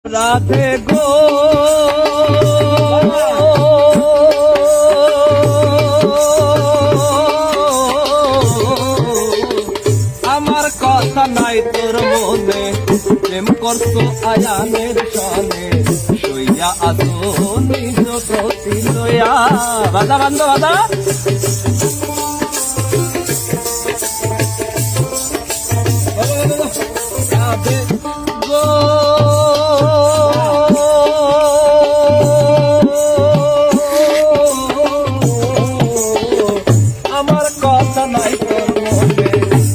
রাধে গো আমার কথা নাই তোর মনে প্রেম করতো আয়ানের সনে শুইয়া আসো নিজ প্রতি লয়া বাদা বান্ধ বাদা রাধে গো আমার কথা নাই তোর মনে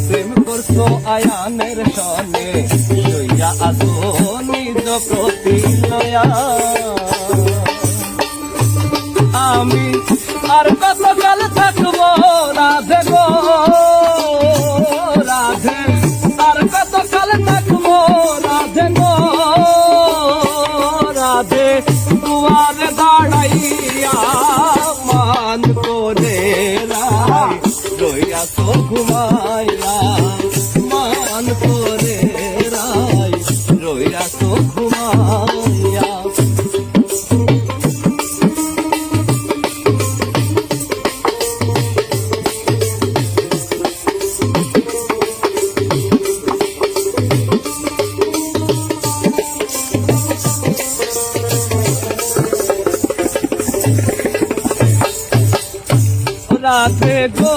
প্রেম করছো আয়ানের সনে শুইয়া আসো নিজ প্রতি লয়া আমি আর কত কাল থাকবো রাধে গো রাধে আর কত কাল থাকবো রাধে গো রাধে দুয়ারে দাঁড়াইয়া মান করে রাই রইয়া তো ঘুমাইয়া মান করে রাই রইয়া তো ঘুমাইয়া রাধে গো